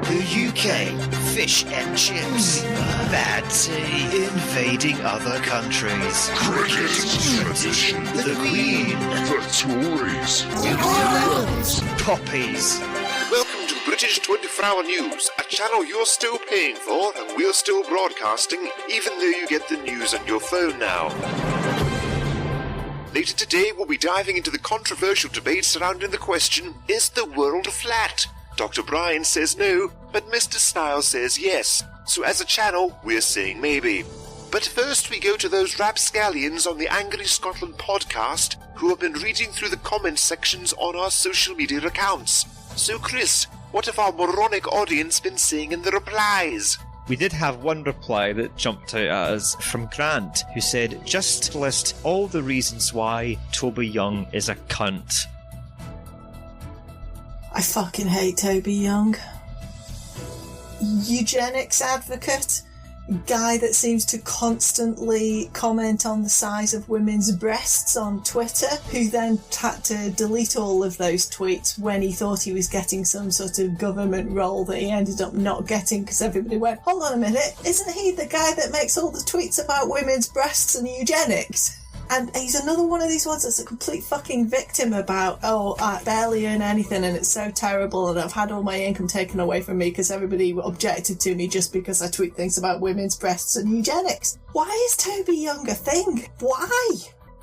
The UK, fish and chips. Bad tea, invading other countries. Cricket, tradition. The Queen. The Tories. The Poppies. Welcome to British 24-Hour News, a channel you're still paying for and we're still broadcasting, even though you get the news on your phone now. Later today, we'll be diving into the controversial debate surrounding the question, is the world flat? Dr. Brian says no, but Mr. Styles says yes. So as a channel, we're saying maybe. But first we go to those rapscallions on the Angry Scotland podcast who have been reading through the comments sections on our social media accounts. So Chris, what have our moronic audience been saying in the replies? We did have one reply that jumped out at us from Grant, who said, just list all the reasons why Toby Young is a cunt. I fucking hate Toby Young. Eugenics advocate, guy that seems to constantly comment on the size of women's breasts on Twitter, who then had to delete all of those tweets when he thought he was getting some sort of government role that he ended up not getting because everybody went, hold on a minute, isn't he the guy that makes all the tweets about women's breasts and eugenics? And he's another one of these ones that's a complete fucking victim about, I barely earn anything and it's so terrible and I've had all my income taken away from me because everybody objected to me just because I tweet things about women's breasts and eugenics. Why is Toby Young a thing? Why?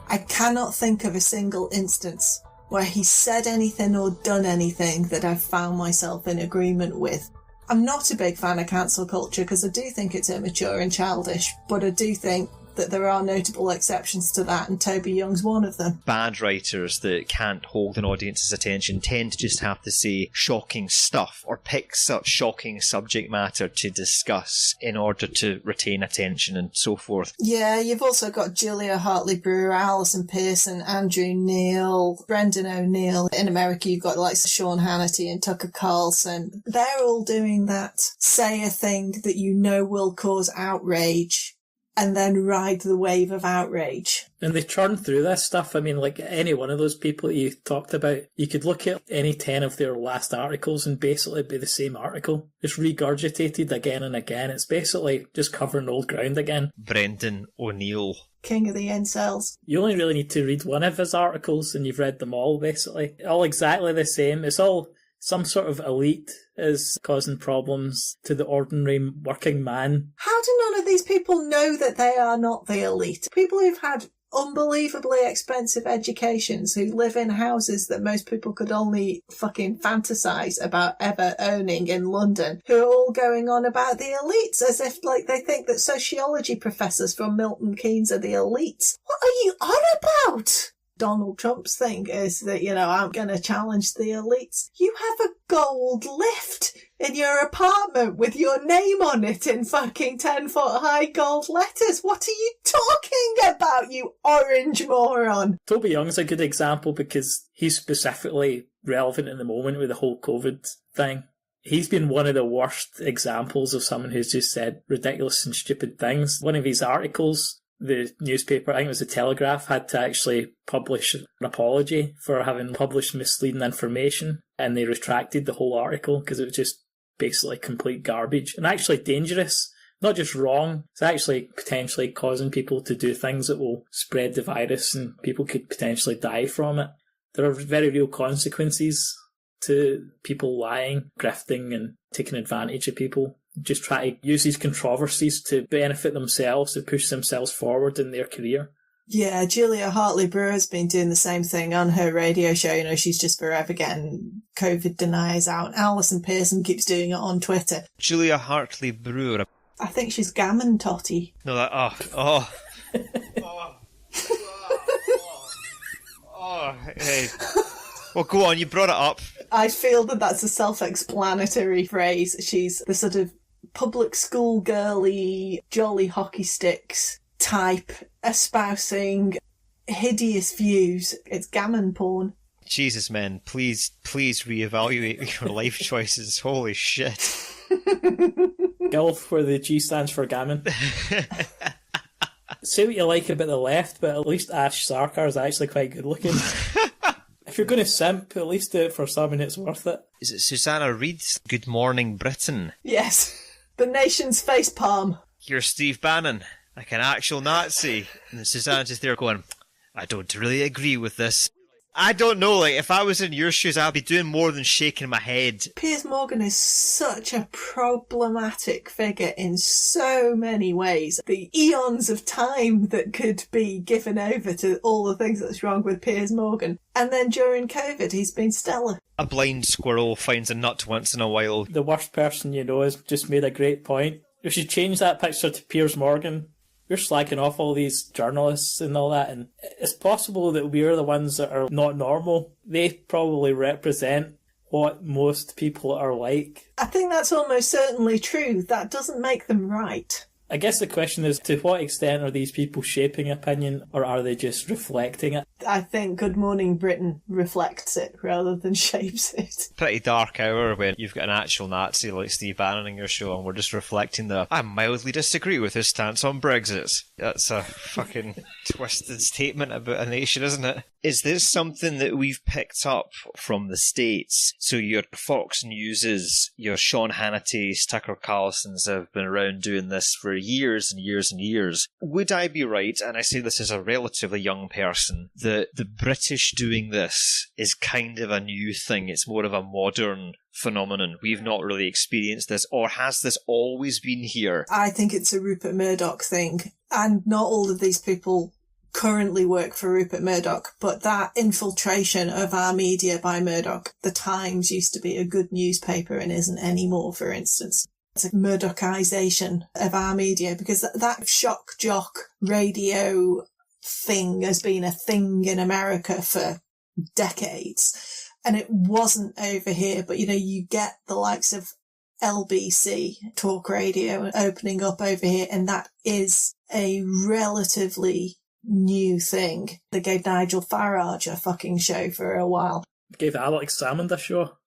I cannot think of a single instance where he's said anything or done anything that I've found myself in agreement with. I'm not a big fan of cancel culture because I do think it's immature and childish, but I do think that there are notable exceptions to that, and Toby Young's one of them. Bad writers that can't hold an audience's attention tend to just have to say shocking stuff or pick such shocking subject matter to discuss in order to retain attention and so forth. Yeah, you've also got Julia Hartley-Brewer, Alison Pearson, Andrew Neil, Brendan O'Neill. In America, you've got like Sean Hannity and Tucker Carlson. They're all doing that. Say a thing that you know will cause outrage, and then ride the wave of outrage. And they churn through this stuff. I mean, like any one of those people you talked about, you could look at any 10 of their last articles and basically be the same article. It's regurgitated again and again. It's basically just covering old ground again. Brendan O'Neill. King of the incels. You only really need to read one of his articles and you've read them all, basically. All exactly the same. It's all some sort of elite is causing problems to the ordinary working man. How do none of these people know that they are not the elite? People who've had unbelievably expensive educations, who live in houses that most people could only fucking fantasize about ever owning in London, who are all going on about the elites as if like they think that sociology professors from Milton Keynes are the elites. What are you on about? Donald Trump's thing is that, I'm going to challenge the elites. You have a gold lift in your apartment with your name on it in fucking 10-foot high gold letters. What are you talking about, you orange moron? Toby Young's a good example because he's specifically relevant in the moment with the whole COVID thing. He's been one of the worst examples of someone who's just said ridiculous and stupid things. One of his articles, the newspaper, I think it was the Telegraph, had to actually publish an apology for having published misleading information, and they retracted the whole article because it was just basically complete garbage and actually dangerous. Not just wrong, it's actually potentially causing people to do things that will spread the virus and people could potentially die from it. There are very real consequences to people lying, grifting and taking advantage of people. Just try to use these controversies to benefit themselves, to push themselves forward in their career. Yeah, Julia Hartley-Brewer's been doing the same thing on her radio show. She's just forever getting COVID deniers out. Alison Pearson keeps doing it on Twitter. Julia Hartley-Brewer. I think she's gammon totty. No, hey. Well, go on, you brought it up. I feel that that's a self-explanatory phrase. She's the sort of public school girly, jolly hockey sticks type, espousing hideous views. It's gammon porn. Jesus, man, please reevaluate your life choices. Holy shit. Gulf, where the G stands for gammon. Say what you like about the left, but at least Ash Sarkar is actually quite good looking. If you're going to simp, at least do it for something it's worth it. Is it Susanna Reid's Good Morning Britain? Yes. The nation's facepalm. Here's Steve Bannon, like an actual Nazi. And then Susanna's just there going, I don't really agree with this. I don't know, like, if I was in your shoes, I'd be doing more than shaking my head. Piers Morgan is such a problematic figure in so many ways. The eons of time that could be given over to all the things that's wrong with Piers Morgan. And then during COVID, he's been stellar. A blind squirrel finds a nut once in a while. The worst person you know has just made a great point. If you change that picture to Piers Morgan, you're slagging off all these journalists and all that, and it's possible that we're the ones that are not normal. They probably represent what most people are like. I think that's almost certainly true. That doesn't make them right. I guess the question is, to what extent are these people shaping opinion, or are they just reflecting it? I think Good Morning Britain reflects it rather than shapes it. Pretty dark hour when you've got an actual Nazi like Steve Bannon in your show and we're just reflecting I mildly disagree with his stance on Brexit. That's a fucking twisted statement about a nation, isn't it? Is this something that we've picked up from the States? So your Fox Newses, your Sean Hannity's, Tucker Carlson's have been around doing this for years and years and years. Would I be right, and I say this as a relatively young person, that the British doing this is kind of a new thing? It's more of a modern phenomenon. We've not really experienced this, or has this always been here? I think it's a Rupert Murdoch thing, and not all of these people currently work for Rupert Murdoch, but that infiltration of our media by Murdoch. The Times used to be a good newspaper and isn't anymore, for instance. It's a Murdochization of our media, because that shock jock radio thing has been a thing in America for decades, and it wasn't over here. But you get the likes of LBC talk radio opening up over here, and that is a relatively new thing. They gave Nigel Farage a fucking show for a while. Gave Alex Salmond a show.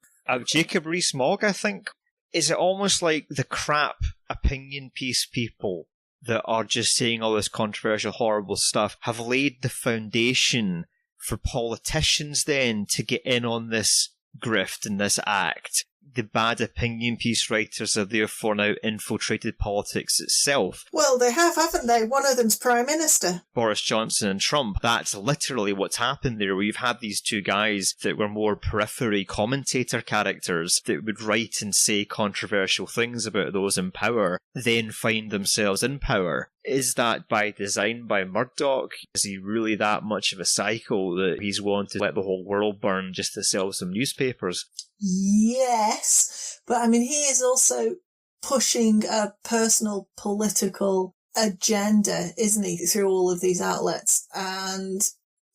Jacob Rees-Mogg, I think. Is it almost like the crap opinion piece people that are just saying all this controversial, horrible stuff have laid the foundation for politicians then to get in on this grift and this act? The bad opinion piece writers have therefore now infiltrated politics itself. Well, they have, haven't they? One of them's Prime Minister. Boris Johnson and Trump. That's literally what's happened there. We've had these two guys that were more periphery commentator characters that would write and say controversial things about those in power, then find themselves in power. Is that by design by Murdoch? Is he really that much of a psycho that he's willing to let the whole world burn just to sell some newspapers? Yes, but I mean, he is also pushing a personal political agenda, isn't he, through all of these outlets? And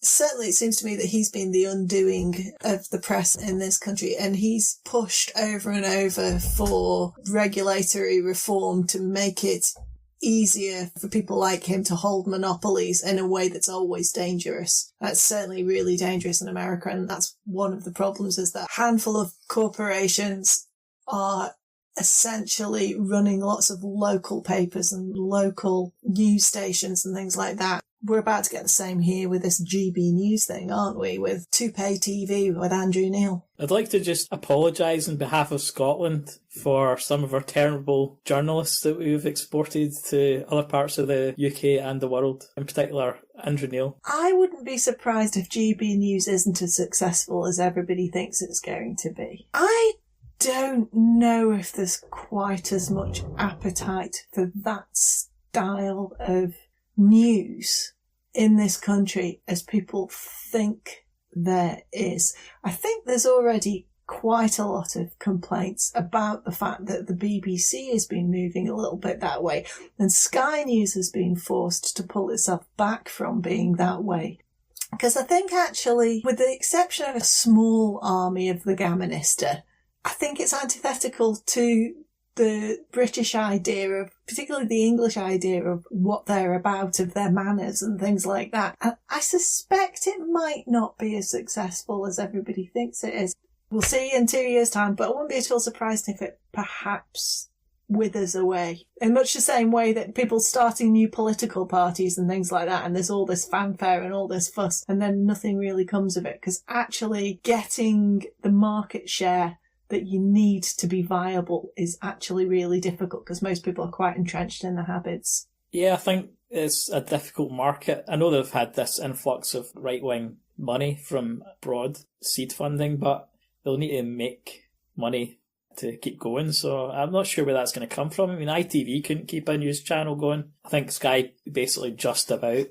certainly it seems to me that he's been the undoing of the press in this country, and he's pushed over and over for regulatory reform to make it easier for people like him to hold monopolies in a way that's always dangerous. That's certainly really dangerous in America, and that's one of the problems, is that a handful of corporations are essentially running lots of local papers and local news stations and things like that. We're about to get the same here with this GB News thing, aren't we? With 2Pay TV with Andrew Neil. I'd like to just apologise on behalf of Scotland for some of our terrible journalists that we've exported to other parts of the UK and the world, in particular Andrew Neil. I wouldn't be surprised if GB News isn't as successful as everybody thinks it's going to be. I don't know if there's quite as much appetite for that style of news in this country as people think there is. I think there's already quite a lot of complaints about the fact that the BBC has been moving a little bit that way, and Sky News has been forced to pull itself back from being that way. Because I think actually, with the exception of a small army of the Gammonister, I think it's antithetical to the British idea of, particularly the English idea of what they're about, of their manners and things like that. And I suspect it might not be as successful as everybody thinks it is. We'll see in 2 years' time, but I wouldn't be at all surprised if it perhaps withers away. In much the same way that people starting new political parties and things like that, and there's all this fanfare and all this fuss, and then nothing really comes of it, because actually getting the market share that you need to be viable is actually really difficult, because most people are quite entrenched in their habits. Yeah, I think it's a difficult market. I know they've had this influx of right-wing money from broad seed funding, but they'll need to make money to keep going, so I'm not sure where that's going to come from. I mean, ITV couldn't keep a news channel going. I think Sky basically just about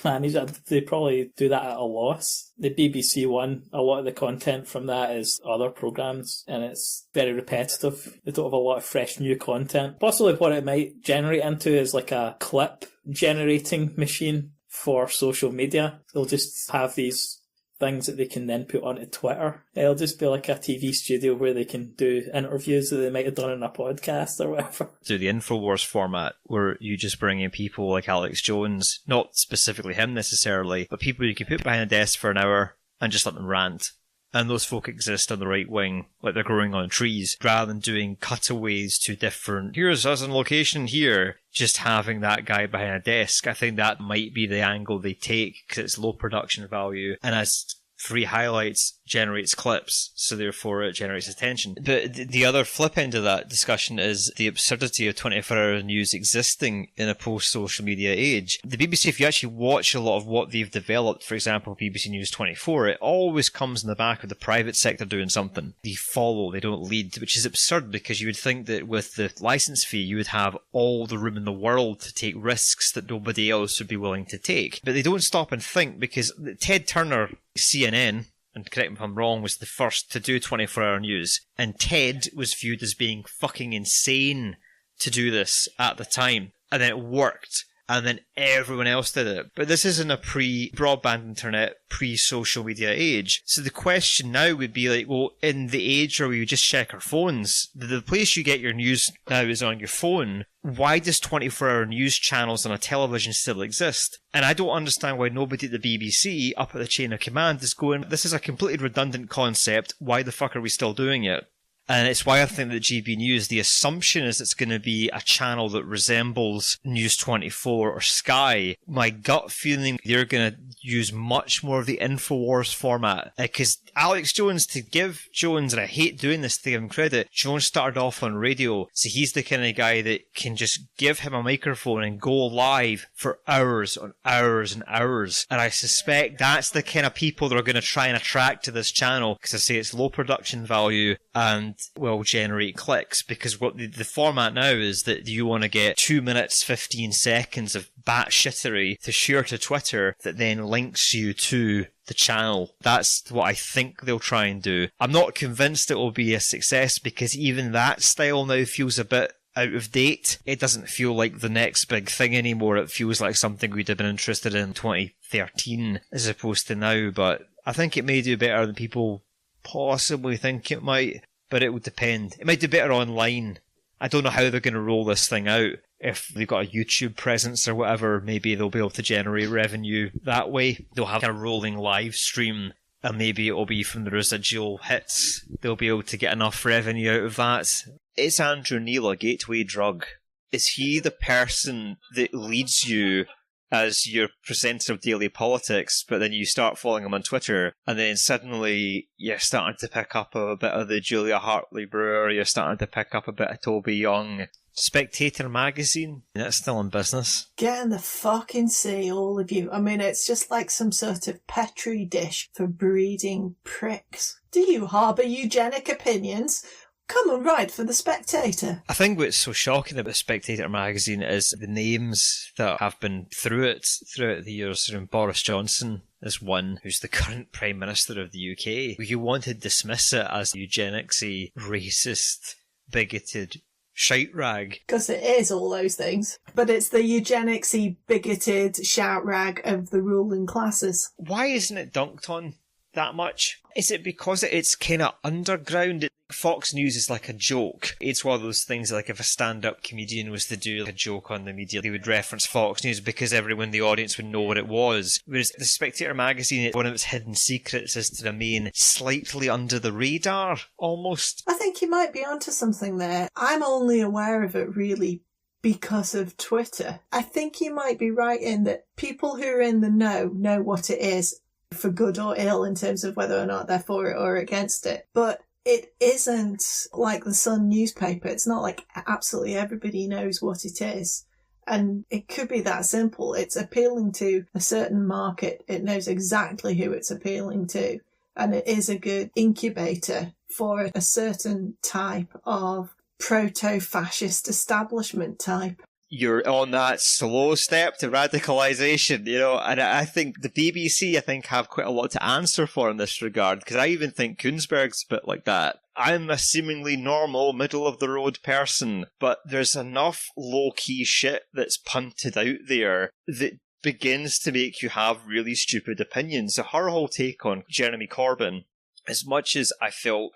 managed it. They probably do that at a loss. The BBC One, a lot of the content from that is other programmes, and it's very repetitive. They don't have a lot of fresh new content. Possibly what it might generate into is like a clip generating machine for social media. They'll just have these things that they can then put onto Twitter. It'll just be like a TV studio where they can do interviews that they might have done in a podcast or whatever. Do the InfoWars format where you just bring in people like Alex Jones, not specifically him necessarily, but people you can put behind a desk for an hour and just let them rant. And those folk exist on the right wing, like they're growing on trees, rather than doing cutaways to different, here's us on location here, just having that guy behind a desk. I think that might be the angle they take, because it's low production value, and as free highlights generates clips, so therefore it generates attention. But the other flip end of that discussion is the absurdity of 24-hour news existing in a post-social media age. The BBC, if you actually watch a lot of what they've developed, for example, BBC News 24, it always comes in the back of the private sector doing something. They follow, they don't lead, which is absurd, because you would think that with the licence fee, you would have all the room in the world to take risks that nobody else would be willing to take. But they don't stop and think, because Ted Turner, CNN, and correct me if I'm wrong, was the first to do 24-hour news. And Ted was viewed as being fucking insane to do this at the time. And then it worked. And then everyone else did it. But this isn't a pre-broadband internet, pre-social media age. So the question now would be like, well, in the age where we just check our phones, the place you get your news now is on your phone. Why does 24-hour news channels on a television still exist? And I don't understand why nobody at the BBC, up at the chain of command, is going, this is a completely redundant concept, why the fuck are we still doing it? And it's why I think that GB News, the assumption is it's going to be a channel that resembles News 24 or Sky. My gut feeling, they're going to use much more of the InfoWars format. Because Alex Jones, to give Jones, and I hate doing this to give him credit, Jones started off on radio, so he's the kind of guy that can just give him a microphone and go live for hours on hours and hours. And I suspect that's the kind of people that are going to try and attract to this channel, because I say it's low production value and will generate clicks, because what the format now is that you want to get 2 minutes 15 seconds of batshittery to share to Twitter that then links you to the channel. That's what I think they'll try and do. I'm not convinced it will be a success, because even that style now feels a bit out of date. It doesn't feel like the next big thing anymore. It feels like something we'd have been interested in 2013 as opposed to now, but I think it may do better than people possibly think it might. But it would depend. It might do better online. I don't know how they're going to roll this thing out. If they've got a YouTube presence or whatever, maybe they'll be able to generate revenue that way. They'll have a rolling live stream, and maybe it'll be from the residual hits. They'll be able to get enough revenue out of that. Is Andrew Neil a gateway drug? Is he the person that leads you as your presenter of daily politics, but then you start following him on Twitter, and then suddenly you're starting to pick up a bit of the Julia Hartley-Brewer, you're starting to pick up a bit of Toby Young. Spectator magazine, that's still in business. Get in the fucking sea, all of you. I mean, it's just like some sort of petri dish for breeding pricks. Do you harbour eugenic opinions? Come and write for The Spectator. I think what's so shocking about Spectator magazine is the names that have been throughout the years. Boris Johnson is one, who's the current Prime Minister of the UK. You want to dismiss it as eugenicsy, racist, bigoted shite rag. Because it is all those things. But it's the eugenicsy, bigoted shout rag of the ruling classes. Why isn't it dunked on? that much? Is it because it's kind of underground? Fox News is like a joke. It's one of those things like if a stand-up comedian was to do like a joke on the media, they would reference Fox News because everyone in the audience would know what it was. Whereas The Spectator magazine, one of its hidden secrets is to remain slightly under the radar, almost. I think you might be onto something there. I'm only aware of it really because of Twitter. I think you might be right in that people who are in the know what it is, for good or ill, in terms of whether or not they're for it or against it. But it isn't like the Sun newspaper. It's not like absolutely everybody knows what it is. And it could be that simple. It's appealing to a certain market. It knows exactly who it's appealing to. And it is a good incubator for a certain type of proto-fascist establishment type. You're on that slow step to radicalisation, you know, and I think the BBC, have quite a lot to answer for in this regard, because I even think Koonsberg's a bit like that. I'm a seemingly normal, middle-of-the-road person, but there's enough low-key shit that's punted out there that begins to make you have really stupid opinions. So her whole take on Jeremy Corbyn, as much as I felt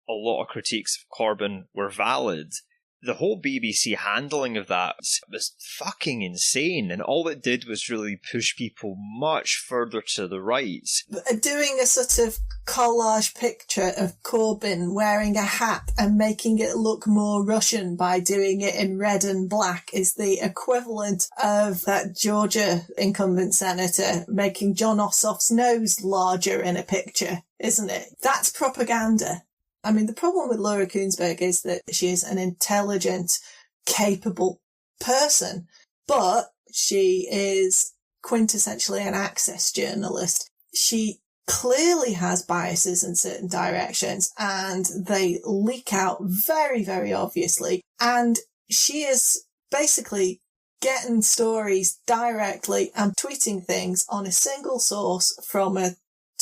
a lot of critiques of Corbyn were valid, the whole BBC handling of that was fucking insane, and all it did was really push people much further to the right. Doing a sort of collage picture of Corbyn wearing a hat and making it look more Russian by doing it in red and black is the equivalent of that Georgia incumbent senator making John Ossoff's nose larger in a picture, isn't it? That's propaganda. I mean, the problem with Laura Koonsberg is that she is an intelligent, capable person, but she is quintessentially an access journalist. She clearly has biases in certain directions, and they leak out very, very obviously. And she is basically getting stories directly and tweeting things on a single source from a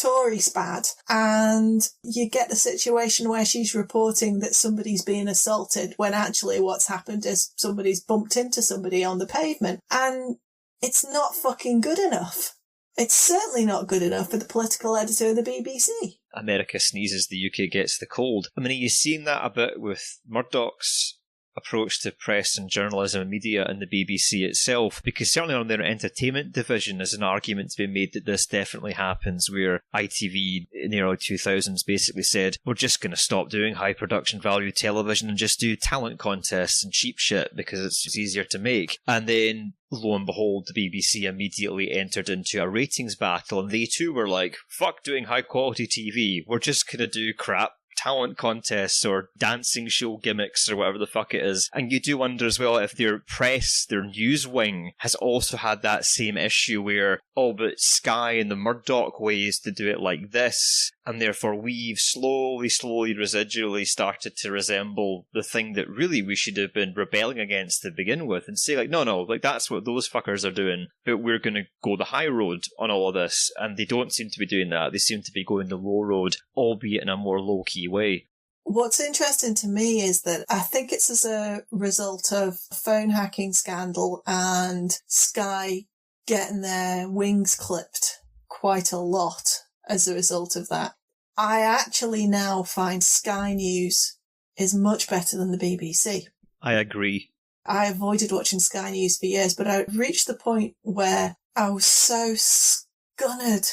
Tory spat, and you get the situation where she's reporting that somebody's being assaulted when actually what's happened is somebody's bumped into somebody on the pavement, and it's not fucking good enough. It's certainly not good enough for the political editor of the BBC. America sneezes, the UK gets the cold. I mean, you've seen that a bit with Murdoch's approach to press and journalism and media and the BBC itself, because certainly on their entertainment division there's an argument to be made that this definitely happens, where ITV in the early 2000s basically said, we're just going to stop doing high production value television and just do talent contests and cheap shit because it's easier to make. And then lo and behold, the BBC immediately entered into a ratings battle, and they too were like, fuck doing high quality TV, we're just going to do crap talent contests or dancing show gimmicks or whatever the fuck it is. And you do wonder as well if their press, their news wing, has also had that same issue where, oh, but Sky and the Murdoch ways to do it like this, and therefore we've slowly, residually started to resemble the thing that really we should have been rebelling against to begin with, and say like, no, like that's what those fuckers are doing, but we're going to go the high road on all of this. And they don't seem to be doing that. They seem to be going the low road, albeit in a more low-key way. What's interesting to me is that I think it's as a result of phone hacking scandal and Sky getting their wings clipped quite a lot as a result of that. I actually now find Sky News is much better than the BBC. I agree. I avoided watching Sky News for years, but I reached the point where I was so scunnered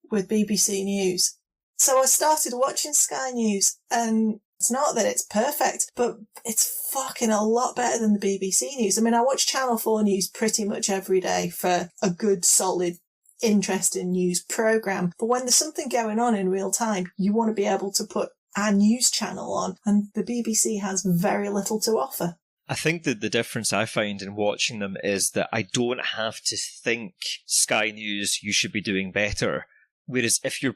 with BBC News. So I started watching Sky News, and it's not that it's perfect, but it's fucking a lot better than the BBC News. I mean, I watch Channel 4 News pretty much every day for a good, solid, interesting news programme. But when there's something going on in real time, you want to be able to put our news channel on, and the BBC has very little to offer. I think that the difference I find in watching them is that I don't have to think, Sky News, you should be doing better. Whereas if you're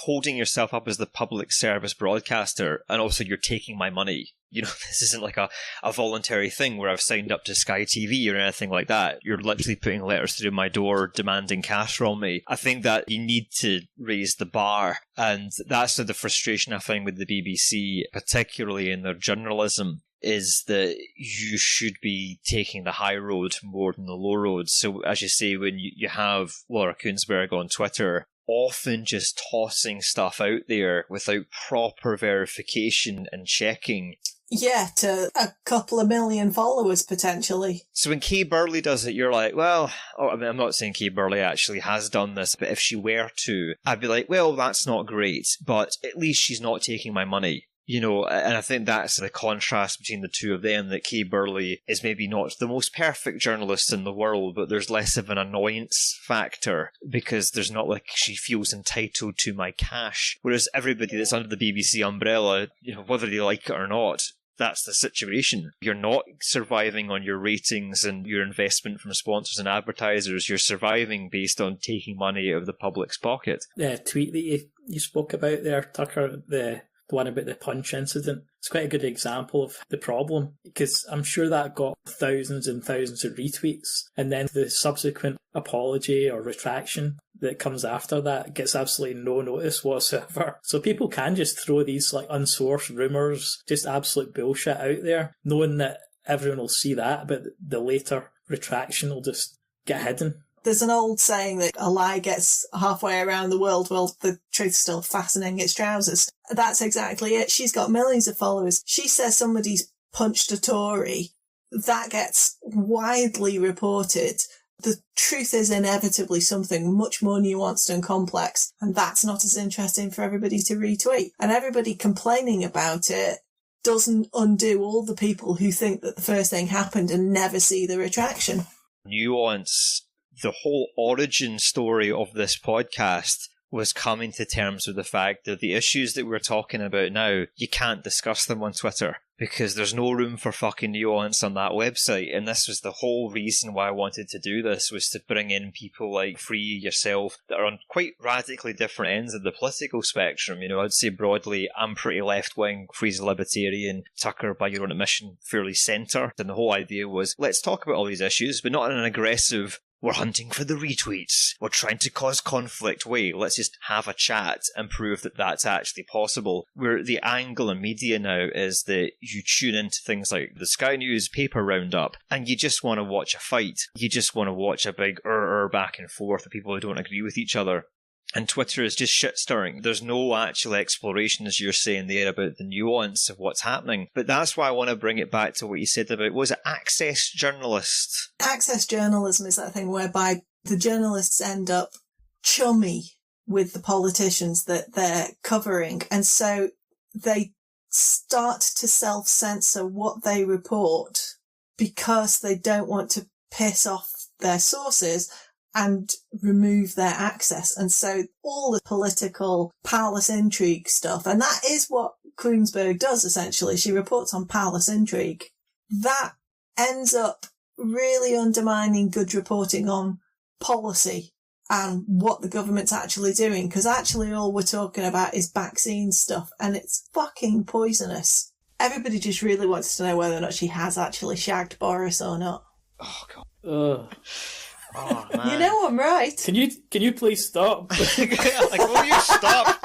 holding yourself up as the public service broadcaster, and also you're taking my money, you know, this isn't like a voluntary thing where I've signed up to Sky TV or anything like that. You're literally putting letters through my door demanding cash from me. I think that you need to raise the bar, and that's the frustration I find with the BBC, particularly in their journalism, is that you should be taking the high road more than the low road. So as you say, when you have Laura Koonsberg on Twitter often just tossing stuff out there without proper verification and checking. Yeah, to a couple of million followers, potentially. So when Kay Burley does it, you're like, well, I'm not saying Kay Burley actually has done this, but if she were to, I'd be like, well, that's not great, but at least she's not taking my money. You know, and I think that's the contrast between the two of them, that Kay Burley is maybe not the most perfect journalist in the world, but there's less of an annoyance factor because there's not like she feels entitled to my cash. Whereas everybody that's under the BBC umbrella, you know, whether they like it or not, that's the situation. You're not surviving on your ratings and your investment from sponsors and advertisers. You're surviving based on taking money out of the public's pocket. The tweet that you spoke about there, Tucker, the one about the punch incident, it's quite a good example of the problem, because I'm sure that got thousands and thousands of retweets, and then the subsequent apology or retraction that comes after that gets absolutely no notice whatsoever. So people can just throw these like unsourced rumours, just absolute bullshit out there, knowing that everyone will see that, but the later retraction will just get hidden. There's an old saying that a lie gets halfway around the world while the truth's still fastening its trousers. That's exactly it. She's got millions of followers. She says somebody's punched a Tory. That gets widely reported. The truth is inevitably something much more nuanced and complex, and that's not as interesting for everybody to retweet. And everybody complaining about it doesn't undo all the people who think that the first thing happened and never see the retraction. Nuance. The whole origin story of this podcast was coming to terms with the fact that the issues that we're talking about now, you can't discuss them on Twitter because there's no room for fucking nuance on that website. And this was the whole reason why I wanted to do this, was to bring in people like Free, yourself, that are on quite radically different ends of the political spectrum. You know, I'd say broadly, I'm pretty left-wing, Free's a libertarian, Tucker, by your own admission, fairly centre. And the whole idea was, let's talk about all these issues, but not in an aggressive, we're hunting for the retweets, we're trying to cause conflict way. Let's just have a chat and prove that that's actually possible. Where the angle in media now is that you tune into things like the Sky News paper roundup and you just want to watch a fight. You just want to watch a big back and forth of people who don't agree with each other. And Twitter is just shit-stirring. There's no actual exploration, as you're saying there, about the nuance of what's happening. But that's why I want to bring it back to what you said about, was it access journalists? Access journalism is that thing whereby the journalists end up chummy with the politicians that they're covering. And so they start to self-censor what they report because they don't want to piss off their sources and remove their access. And so all the political palace intrigue stuff, and that is what Queensberg does essentially. She reports on palace intrigue. That ends up really undermining good reporting on policy and what the government's actually doing, because actually all we're talking about is vaccine stuff, and it's fucking poisonous. Everybody just really wants to know whether or not she has actually shagged Boris or not. Oh, God. Ugh. Oh, man. You know I'm right. Can you please stop? Like, will you stop?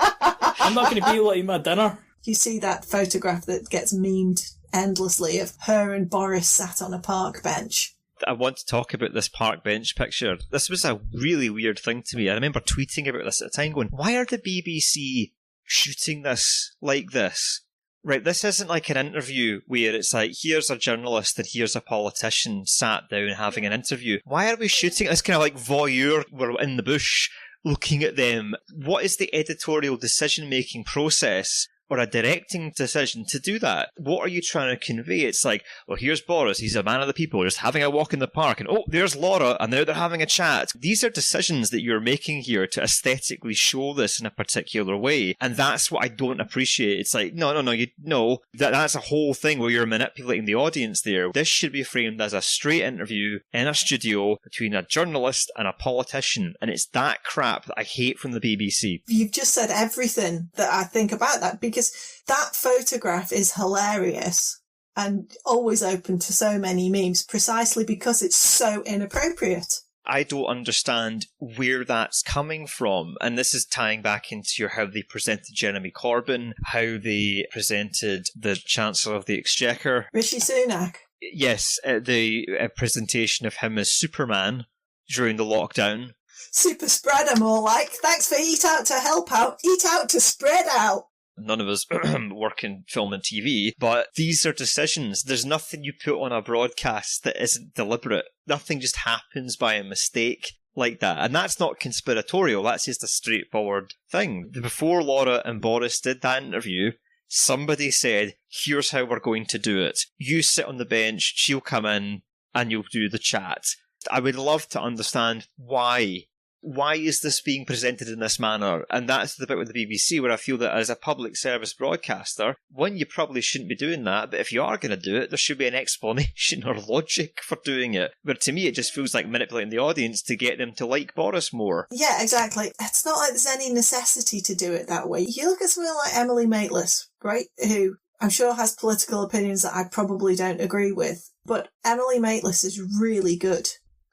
I'm not going to be like my dinner. You see that photograph that gets memed endlessly of her and Boris sat on a park bench. I want to talk about this park bench picture. This was a really weird thing to me. I remember tweeting about this at the time going, why are the BBC shooting this like this? Right, this isn't like an interview where it's like, here's a journalist and here's a politician sat down having an interview. Why are we shooting this kind of like voyeur, we're in the bush looking at them? What is the editorial decision-making process or a directing decision to do that? What are you trying to convey? It's like, well, here's Boris, he's a man of the people, just having a walk in the park, and oh, there's Laura, and now they're having a chat. These are decisions that you're making here to aesthetically show this in a particular way, and that's what I don't appreciate. It's like, that's a whole thing where you're manipulating the audience there. This should be framed as a straight interview in a studio between a journalist and a politician, and it's that crap that I hate from the BBC. You've just said everything that I think about that, because that photograph is hilarious and always open to so many memes precisely because it's so inappropriate. I don't understand where that's coming from. And this is tying back into how they presented Jeremy Corbyn, how they presented the Chancellor of the Exchequer. Rishi Sunak. Yes, the presentation of him as Superman during the lockdown. Super spreader, more like. Thanks for eat out to help out. Eat out to spread out. None of us work in film and TV, but these are decisions. There's nothing you put on a broadcast that isn't deliberate. Nothing just happens by a mistake like that. And that's not conspiratorial, that's just a straightforward thing. Before Laura and Boris did that interview, somebody said, here's how we're going to do it. You sit on the bench, she'll come in, and you'll do the chat. I would love to understand why. Why is this being presented in this manner? And that's the bit with the BBC where I feel that as a public service broadcaster, one, you probably shouldn't be doing that, but if you are going to do it, there should be an explanation or logic for doing it. But to me, it just feels like manipulating the audience to get them to like Boris more. Yeah, exactly. It's not like there's any necessity to do it that way. You look at someone like Emily Maitlis, right, who I'm sure has political opinions that I probably don't agree with, but Emily Maitlis is really good.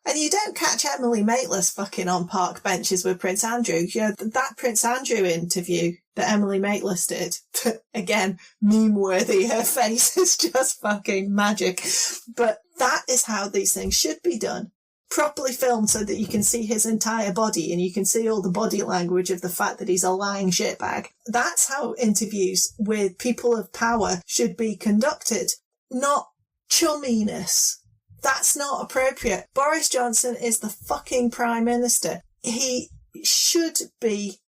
And you don't catch Emily Maitlis fucking on park benches with Prince Andrew. You know, that Prince Andrew interview that Emily Maitlis did, again, meme-worthy, her face is just fucking magic. But that is how these things should be done. Properly filmed so that you can see his entire body and you can see all the body language of the fact that he's a lying shitbag. That's how interviews with people of power should be conducted, not chumminess. That's not appropriate. Boris Johnson is the fucking Prime Minister. He should be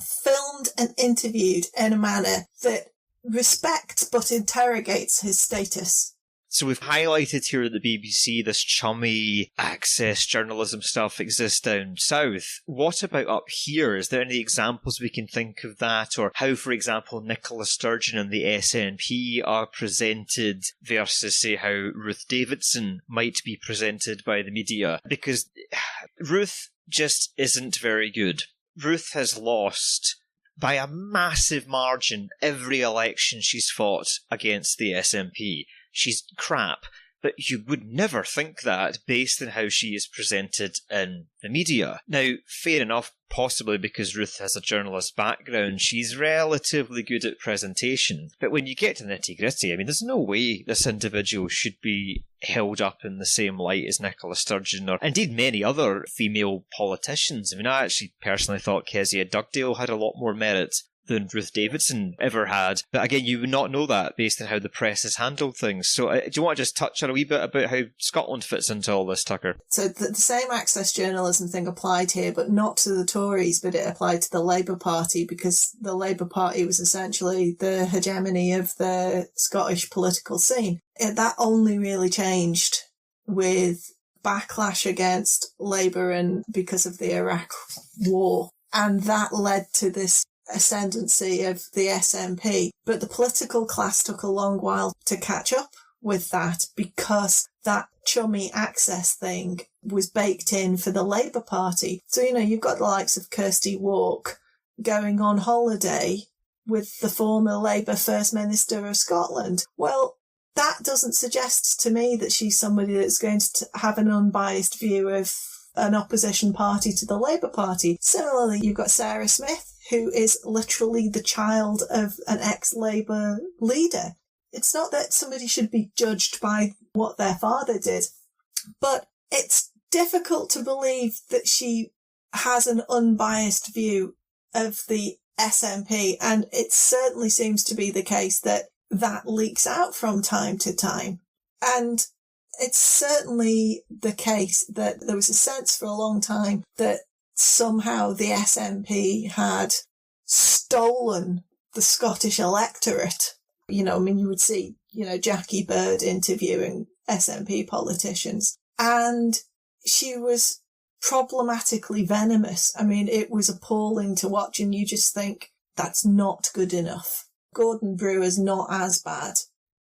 filmed and interviewed in a manner that respects but interrogates his status. So we've highlighted here at the BBC this chummy access journalism stuff exists down south. What about up here? Is there any examples we can think of that? Or how, for example, Nicola Sturgeon and the SNP are presented versus, say, how Ruth Davidson might be presented by the media? Because Ruth just isn't very good. Ruth has lost by a massive margin every election she's fought against the SNP. She's crap, but you would never think that based on how she is presented in the media. Now, fair enough, possibly because Ruth has a journalist background, she's relatively good at presentation. But when you get to the nitty-gritty, I mean, there's no way this individual should be held up in the same light as Nicola Sturgeon or indeed many other female politicians. I mean, I actually personally thought Kezia Dugdale had a lot more merit than Ruth Davidson ever had. But again, you would not know that based on how the press has handled things. So do you want to just touch on a wee bit about how Scotland fits into all this, Tucker? So the same access journalism thing applied here, but not to the Tories, but it applied to the Labour Party, because the Labour Party was essentially the hegemony of the Scottish political scene. That only really changed with backlash against Labour and because of the Iraq war. And that led to this ascendancy of the SNP. But the political class took a long while to catch up with that because that chummy access thing was baked in for the Labour Party. So, you know, you've got the likes of Kirsty Walk going on holiday with the former Labour First Minister of Scotland. Well, that doesn't suggest to me that she's somebody that's going to have an unbiased view of an opposition party to the Labour Party. Similarly, you've got Sarah Smith, who is literally the child of an ex-Labour leader. It's not that somebody should be judged by what their father did, but it's difficult to believe that she has an unbiased view of the SNP, and it certainly seems to be the case that that leaks out from time to time. And it's certainly the case that there was a sense for a long time that somehow the SNP had stolen the Scottish electorate. You know, I mean, you would see, you know, Jackie Bird interviewing SNP politicians, and she was problematically venomous. I mean, it was appalling to watch, and you just think, that's not good enough. Gordon Brewer's not as bad,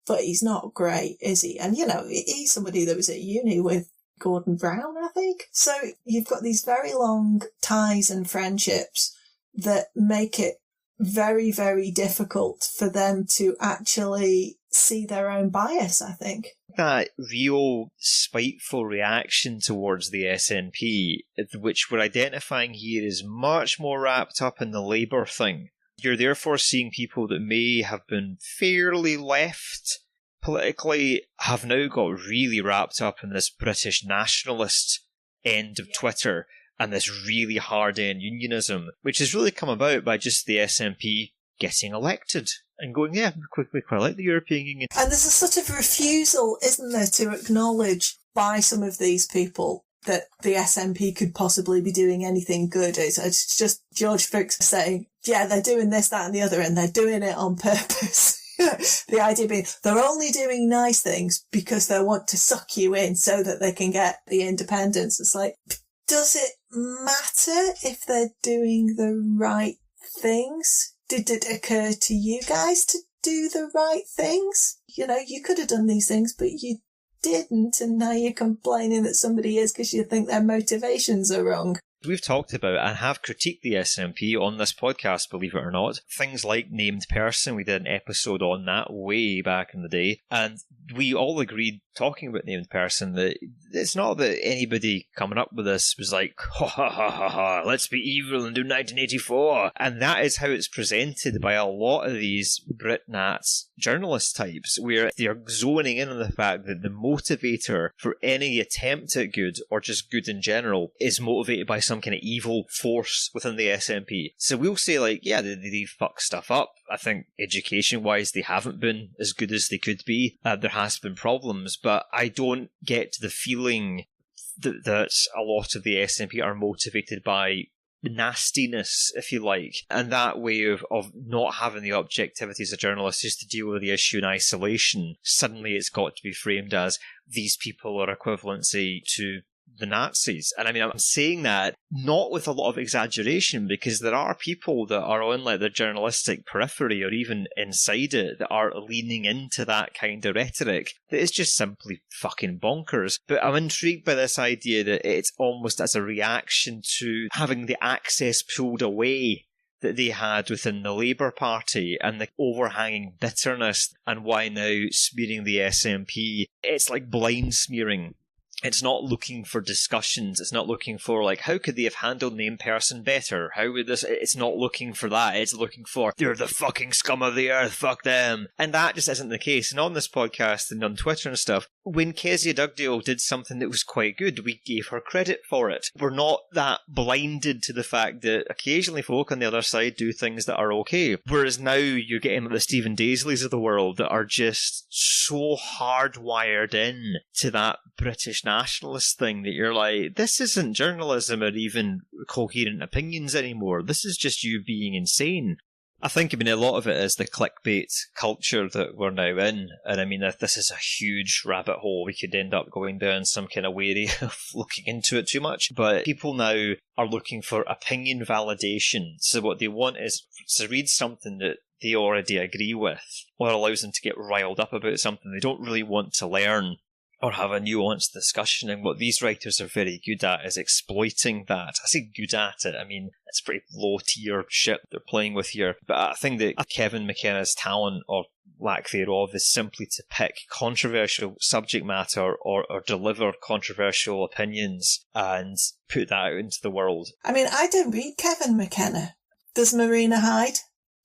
but he's not great, is he? And, you know, he's somebody that was at uni with Gordon Brown, I think. So you've got these very long ties and friendships that make it very, very difficult for them to actually see their own bias, I think. That real spiteful reaction towards the SNP, which we're identifying here, is much more wrapped up in the Labour thing. You're therefore seeing people that may have been fairly left politically have now got really wrapped up in this British nationalist end of Twitter. and this really hard-end unionism, which has really come about by just the SNP getting elected and going, yeah, we quite like the European Union. And there's a sort of refusal, isn't there, to acknowledge by some of these people that the SNP could possibly be doing anything good. It's just George Fuchs saying, yeah, they're doing this, that and the other, and they're doing it on purpose. The idea being they're only doing nice things because they want to suck you in so that they can get the independence. It's like, does it matter if they're doing the right things? Did it occur to you guys to do the right things? You know, you could have done these things, but you didn't, and now you're complaining that somebody is because you think their motivations are wrong. We've talked about and have critiqued the SNP on this podcast, believe it or not. Things like named person, we did an episode on that way back in the day, and we all agreed, talking about named person, that it's not that anybody coming up with this was like, ha ha ha ha ha, let's be evil and do 1984. And that is how it's presented by a lot of these Britnats journalist types, where they're zoning in on the fact that the motivator for any attempt at good, or just good in general, is motivated by some kind of evil force within the SNP. So we'll say, like, yeah, they fuck stuff up. I think education-wise, they haven't been as good as they could be. There has been problems, but I don't get the feeling that a lot of the SNP are motivated by nastiness, if you like, and that way of not having the objectivity as a journalist just to deal with the issue in isolation. Suddenly it's got to be framed as these people are equivalency to the Nazis. And I mean, I'm saying that not with a lot of exaggeration, because there are people that are on like the journalistic periphery or even inside it that are leaning into that kind of rhetoric that is just simply fucking bonkers. But I'm intrigued by this idea that it's almost as a reaction to having the access pulled away that they had within the Labour Party and the overhanging bitterness, and why now smearing the SNP. It's like blind smearing. It's not looking for discussions. It's not looking for, like, how could they have handled named person better? How would this... It's not looking for that. It's looking for, they're the fucking scum of the earth, fuck them. And that just isn't the case. And on this podcast and on Twitter and stuff, when Kezia Dugdale did something that was quite good, we gave her credit for it. We're not that blinded to the fact that occasionally folk on the other side do things that are okay. Whereas now you're getting the Stephen Daisleys of the world that are just so hardwired in to that British nationalist thing that you're like, this isn't journalism or even coherent opinions anymore. This is just you being insane. I think, a lot of it is the clickbait culture that we're now in. And I mean, this is a huge rabbit hole. We could end up going down some kind of wary of looking into it too much. But people now are looking for opinion validation. So what they want is to read something that they already agree with, or allows them to get riled up about something they don't really want to learn or have a nuanced discussion. And what these writers are very good at is exploiting that. I say good at it, I mean, it's pretty low tier shit they're playing with here. But I think that Kevin McKenna's talent, or lack thereof, is simply to pick controversial subject matter or deliver controversial opinions and put that out into the world. I mean, I don't read Kevin McKenna. There's Marina Hyde,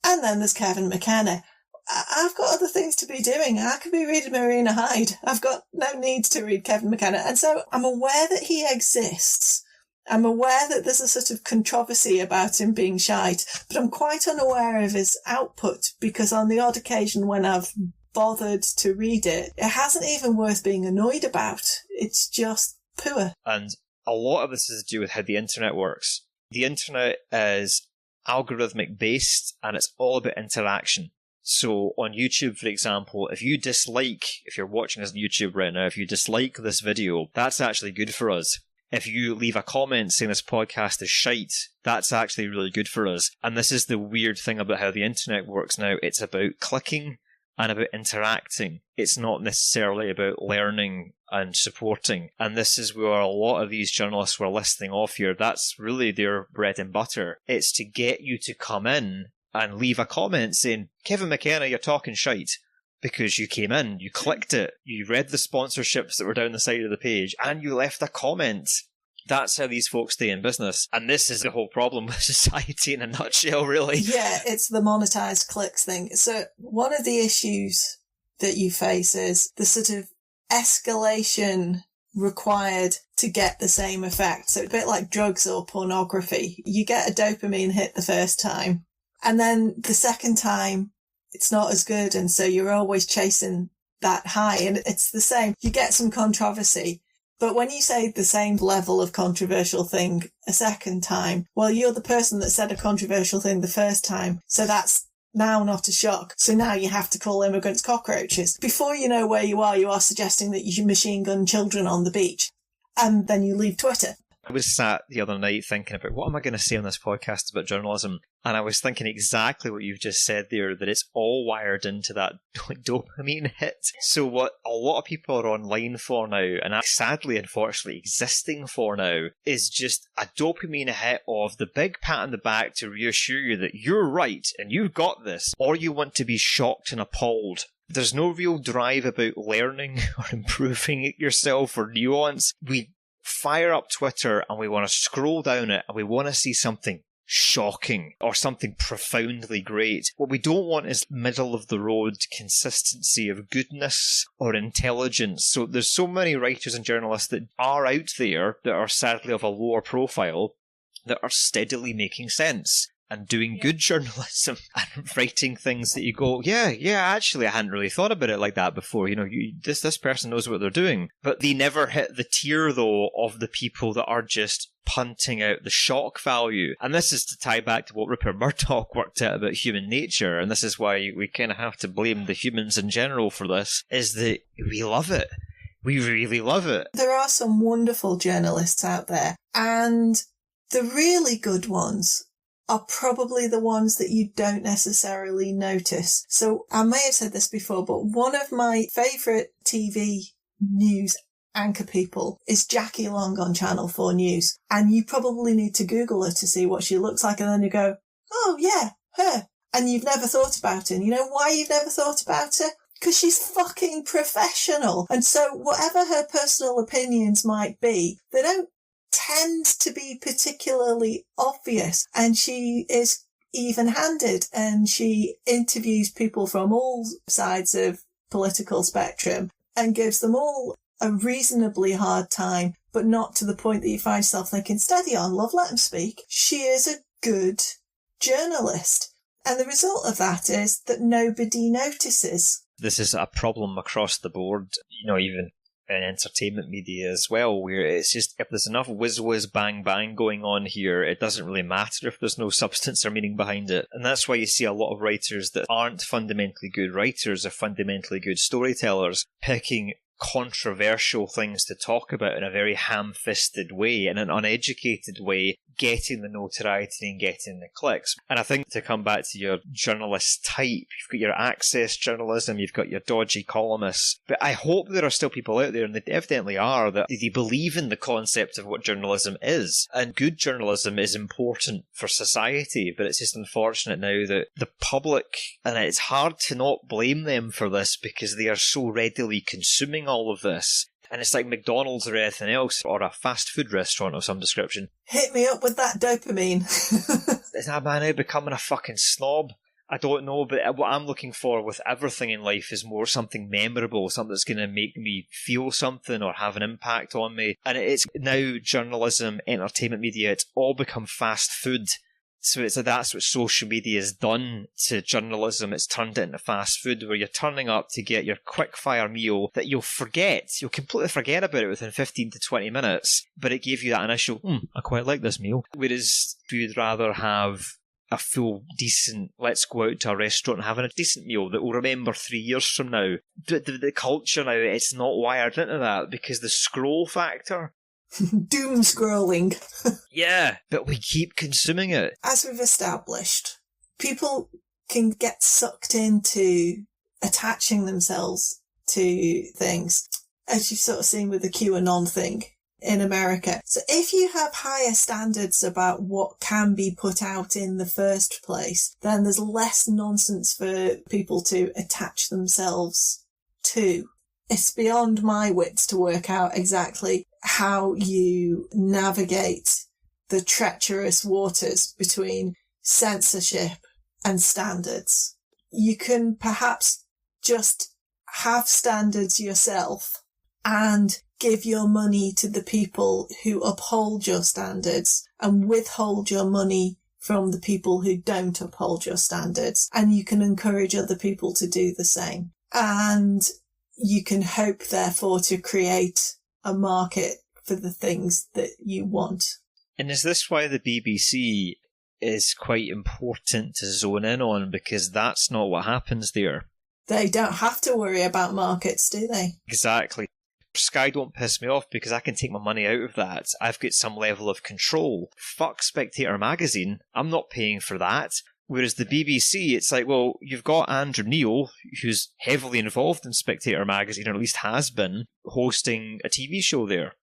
and then there's Kevin McKenna. I've got other things to be doing. I could be reading Marina Hyde. I've got no need to read Kevin McKenna. And so I'm aware that he exists. I'm aware that there's a sort of controversy about him being shite, but I'm quite unaware of his output, because on the odd occasion when I've bothered to read it, it hasn't even worth being annoyed about. It's just poor. And a lot of this is to do with how the internet works. The internet is algorithmic based, and it's all about interaction. So on YouTube, for example, if you're watching us on YouTube right now, if you dislike this video, that's actually good for us. If you leave a comment saying this podcast is shite, that's actually really good for us. And this is the weird thing about how the internet works now. It's about clicking and about interacting. It's not necessarily about learning and supporting. And this is where a lot of these journalists were listing off here. That's really their bread and butter. It's to get you to come in and leave a comment saying, Kevin McKenna, you're talking shite. Because you came in, you clicked it, you read the sponsorships that were down the side of the page, and you left a comment. That's how these folks stay in business. And this is the whole problem with society in a nutshell, really. Yeah, it's the monetized clicks thing. So one of the issues that you face is the sort of escalation required to get the same effect. So it's a bit like drugs or pornography. You get a dopamine hit the first time, and then the second time it's not as good, and so you're always chasing that high. And it's the same. You get some controversy, but when you say the same level of controversial thing a second time, well, you're the person that said a controversial thing the first time, so that's now not a shock. So now you have to call immigrants cockroaches. Before you know where you are suggesting that you should machine gun children on the beach, and then you leave Twitter. I was sat the other night thinking about what am I going to say on this podcast about journalism, and I was thinking exactly what you've just said there, that it's all wired into that dopamine hit. So what a lot of people are online for now, and sadly, unfortunately, existing for now, is just a dopamine hit of the big pat on the back to reassure you that you're right and you've got this, or you want to be shocked and appalled. There's no real drive about learning or improving yourself or nuance. We fire up Twitter and we want to scroll down it and we want to see something shocking or something profoundly great. What we don't want is middle of the road consistency of goodness or intelligence. So there's so many writers and journalists that are out there that are sadly of a lower profile that are steadily making sense and doing good journalism and writing things that you go, yeah, actually I hadn't really thought about it like that before. This person knows what they're doing. But they never hit the tier, though, of the people that are just punting out the shock value. And this is to tie back to what Rupert Murdoch worked out about human nature, and this is why we kind of have to blame the humans in general for this, is that we love it. We really love it. There are some wonderful journalists out there, and the really good ones are probably the ones that you don't necessarily notice. So I may have said this before, but one of my favourite TV news anchor people is Jackie Long on Channel 4 News. And you probably need to Google her to see what she looks like, and then you go, oh yeah, her. And you've never thought about her. And you know why you've never thought about her? Because she's fucking professional. And so whatever her personal opinions might be, they don't tend to be particularly obvious, and she is even-handed, and she interviews people from all sides of political spectrum and gives them all a reasonably hard time, but not to the point that you find yourself thinking, steady on, love, let them speak. She is a good journalist, and the result of that is that nobody notices. This is a problem across the board, even in entertainment media as well, where it's just, if there's enough whiz bang bang going on here, it doesn't really matter if there's no substance or meaning behind it. And that's why you see a lot of writers that aren't fundamentally good writers or fundamentally good storytellers picking controversial things to talk about in a very ham-fisted way, in an uneducated way, getting the notoriety and getting the clicks. And I think, to come back to your journalist type, you've got your access journalism, you've got your dodgy columnists, but I hope there are still people out there, and they evidently are, that they believe in the concept of what journalism is. And good journalism is important for society, but it's just unfortunate now that the public, and it's hard to not blame them for this because they are so readily consuming all of this. And it's like McDonald's or anything else, or a fast food restaurant of some description. Hit me up with that dopamine. Is that man now becoming a fucking snob? I don't know, but what I'm looking for with everything in life is more something memorable, something that's going to make me feel something or have an impact on me. And it's now journalism, entertainment media, it's all become fast food. So it's that's what social media has done to journalism. It's turned it into fast food, where you're turning up to get your quick fire meal that you'll completely forget about it within 15 to 20 minutes, but it gave you that initial, I quite like this meal. Whereas you'd rather have a full, decent, let's go out to a restaurant and having a decent meal that we'll remember 3 years from now. The culture now, it's not wired into that because the scroll factor. Doom scrolling. Yeah, but we keep consuming it. As we've established, people can get sucked into attaching themselves to things, as you've sort of seen with the QAnon thing in America. So if you have higher standards about what can be put out in the first place, then there's less nonsense for people to attach themselves to. It's beyond my wits to work out exactly how you navigate the treacherous waters between censorship and standards. You can perhaps just have standards yourself and give your money to the people who uphold your standards and withhold your money from the people who don't uphold your standards. And you can encourage other people to do the same. And you can hope, therefore, to create a market for the things that you want. And is this why the BBC is quite important to zone in on? Because that's not what happens there. They don't have to worry about markets, do they? Exactly. Sky don't piss me off because I can take my money out of that. I've got some level of control. Fuck Spectator magazine. I'm not paying for that. Whereas the BBC, it's like, well, you've got Andrew Neil, who's heavily involved in Spectator magazine, or at least has been, hosting a TV show there.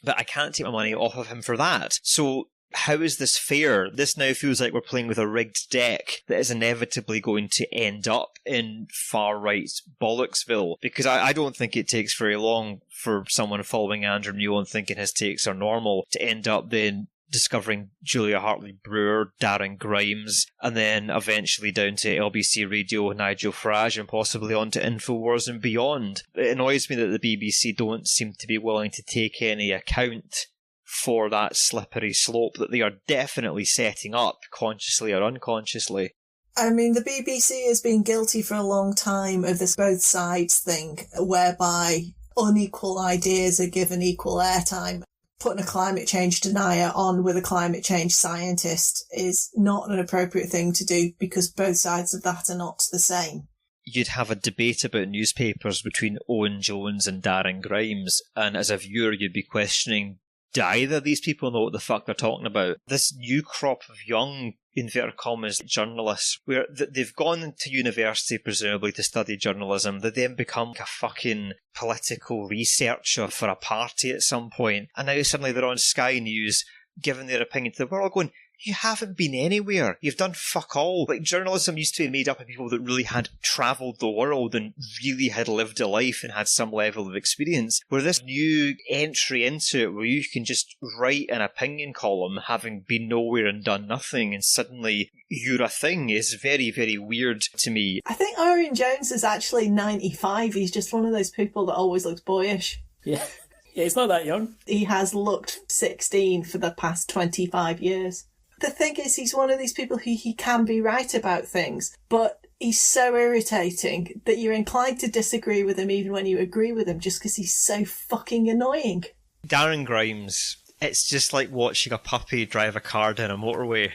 But I can't take my money off of him for that. So how is this fair? This now feels like we're playing with a rigged deck that is inevitably going to end up in far-right Bollocksville. Because I don't think it takes very long for someone following Andrew Neil and thinking his takes are normal to end up then discovering Julia Hartley-Brewer, Darren Grimes, and then eventually down to LBC Radio, Nigel Farage, and possibly on to InfoWars and beyond. It annoys me that the BBC don't seem to be willing to take any account for that slippery slope that they are definitely setting up, consciously or unconsciously. I mean, the BBC has been guilty for a long time of this both sides thing, whereby unequal ideas are given equal airtime. Putting a climate change denier on with a climate change scientist is not an appropriate thing to do because both sides of that are not the same. You'd have a debate about newspapers between Owen Jones and Darren Grimes, and as a viewer you'd be questioning, do either of these people know what the fuck they're talking about? This new crop of young, inverted commas, journalists, where they've gone to university presumably to study journalism, they then become like a fucking political researcher for a party at some point, and now suddenly they're on Sky News giving their opinion to the world, going, you haven't been anywhere. You've done fuck all. Like, journalism used to be made up of people that really had travelled the world and really had lived a life and had some level of experience. Where this new entry into it, where you can just write an opinion column having been nowhere and done nothing, and suddenly you're a thing, is very, very weird to me. I think Owen Jones is actually 95. He's just one of those people that always looks boyish. Yeah. Yeah, he's not that young. He has looked 16 for the past 25 years. The thing is, he's one of these people who he can be right about things, but he's so irritating that you're inclined to disagree with him even when you agree with him just because he's so fucking annoying. Darren Grimes, it's just like watching a puppy drive a car down a motorway.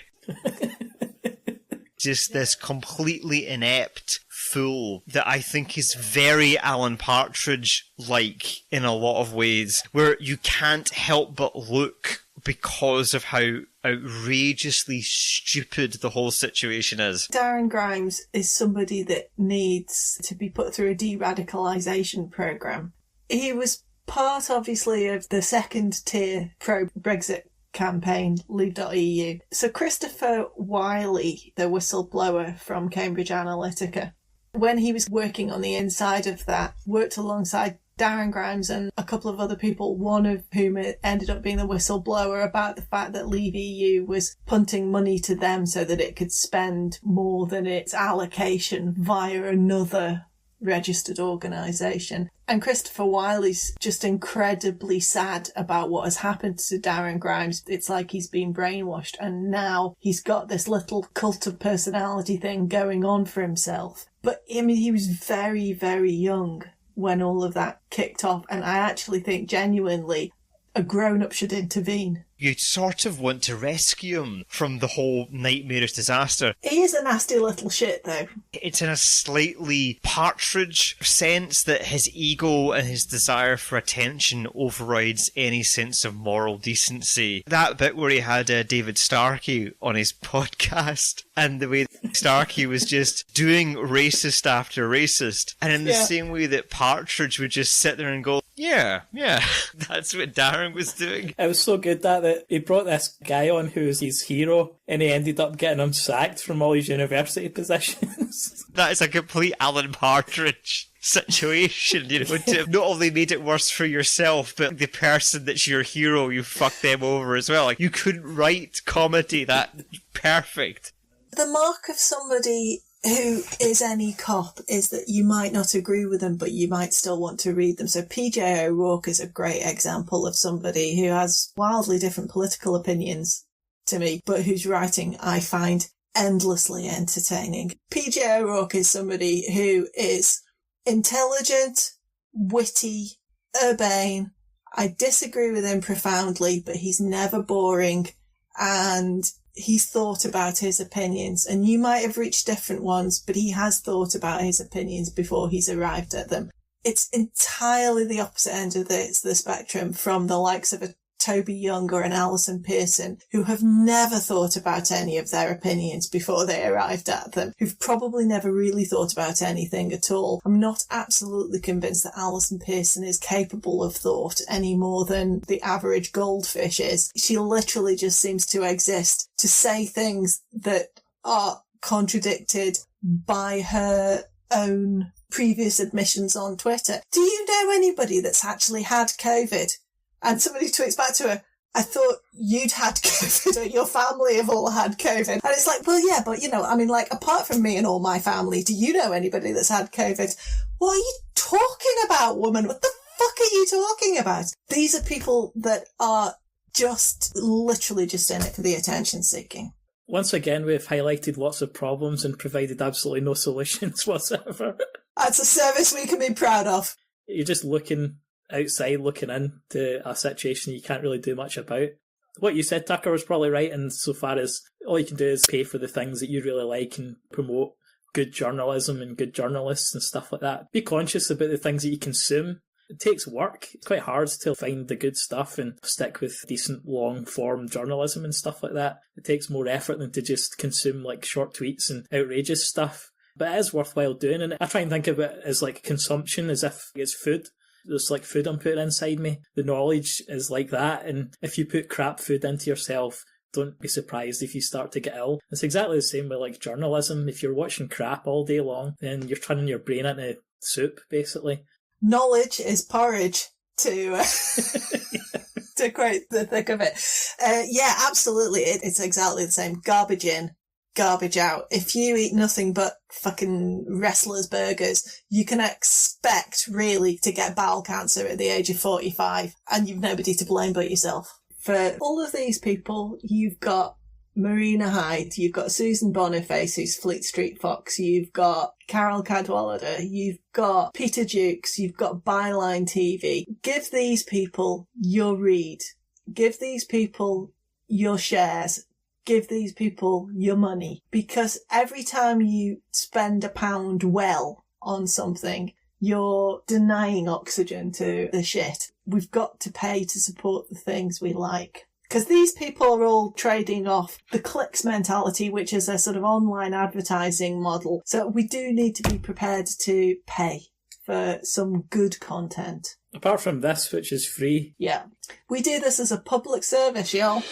Just this completely inept fool that I think is very Alan Partridge-like in a lot of ways, where you can't help but look because of how outrageously stupid the whole situation is. Darren Grimes is somebody that needs to be put through a de-radicalisation programme. He was part, obviously, of the second-tier pro-Brexit campaign, Leave.eu. So Christopher Wiley, the whistleblower from Cambridge Analytica, when he was working on the inside of that, worked alongside Darren Grimes and a couple of other people, one of whom ended up being the whistleblower about the fact that Leave EU was punting money to them so that it could spend more than its allocation via another registered organisation. And Christopher Wiley's just incredibly sad about what has happened to Darren Grimes. It's like he's been brainwashed, and now he's got this little cult of personality thing going on for himself. But I mean, he was very, very young when all of that kicked off, and I actually think genuinely a grown-up should intervene. You sort of want to rescue him from the whole nightmarish disaster. He is a nasty little shit, though. It's in a slightly Partridge sense that his ego and his desire for attention overrides any sense of moral decency. That bit where he had David Starkey on his podcast, and the way Starkey was just doing racist after racist, and in the same way that Partridge would just sit there and go, yeah, that's what Darren was doing. It was so good that he brought this guy on who was his hero, and he ended up getting him sacked from all his university positions. That is a complete Alan Partridge situation, you know, to have not only made it worse for yourself, but the person that's your hero, you fucked them over as well. Like, you couldn't write comedy that perfect. The mark of somebody who is any cop is that you might not agree with them, but you might still want to read them. So PJ O'Rourke is a great example of somebody who has wildly different political opinions to me, but whose writing I find endlessly entertaining. PJ O'Rourke is somebody who is intelligent, witty, urbane. I disagree with him profoundly, but he's never boring, and he's thought about his opinions, and you might have reached different ones, but he has thought about his opinions before he's arrived at them. It's entirely the opposite end of the spectrum from the likes of a Toby Young or an Alison Pearson, who have never thought about any of their opinions before they arrived at them, who've probably never really thought about anything at all. I'm not absolutely convinced that Alison Pearson is capable of thought any more than the average goldfish is. She literally just seems to exist to say things that are contradicted by her own previous admissions on Twitter. Do you know anybody that's actually had COVID? And somebody tweets back to her, I thought you'd had COVID, or your family have all had COVID. And it's like, well, yeah, but apart from me and all my family, do you know anybody that's had COVID? What are you talking about, woman? What the fuck are you talking about? These are people that are just literally just in it for the attention seeking. Once again, we've highlighted lots of problems and provided absolutely no solutions whatsoever. That's a service we can be proud of. You're just looking outside, looking into a situation you can't really do much about. What you said, Tucker, was probably right insofar as all you can do is pay for the things that you really like and promote good journalism and good journalists and stuff like that. Be conscious about the things that you consume. It takes work. It's quite hard to find the good stuff and stick with decent long-form journalism and stuff like that. It takes more effort than to just consume like short tweets and outrageous stuff. But it is worthwhile doing, and I try and think of it as like consumption, as if it's food. There's like food I'm putting inside me. The knowledge is like that, and if you put crap food into yourself, don't be surprised if you start to get ill. It's exactly the same with like journalism. If you're watching crap all day long, then you're turning your brain into soup, basically. Knowledge is porridge, to to quote the thick of it. Yeah, absolutely. It's exactly the same. Garbage in, garbage out. If you eat nothing but fucking wrestlers' burgers, you can expect really to get bowel cancer at the age of 45, and you've nobody to blame but yourself. For all of these people, you've got Marina Hyde, you've got Susan Boniface, who's Fleet Street Fox, you've got Carol Cadwallader, you've got Peter Jukes, you've got Byline TV. Give these people your read. Give these people your shares. Give these people your money. Because every time you spend £1 well on something, you're denying oxygen to the shit. We've got to pay to support the things we like. Because these people are all trading off the clicks mentality, which is a sort of online advertising model. So we do need to be prepared to pay for some good content. Apart from this, which is free. Yeah. We do this as a public service, y'all.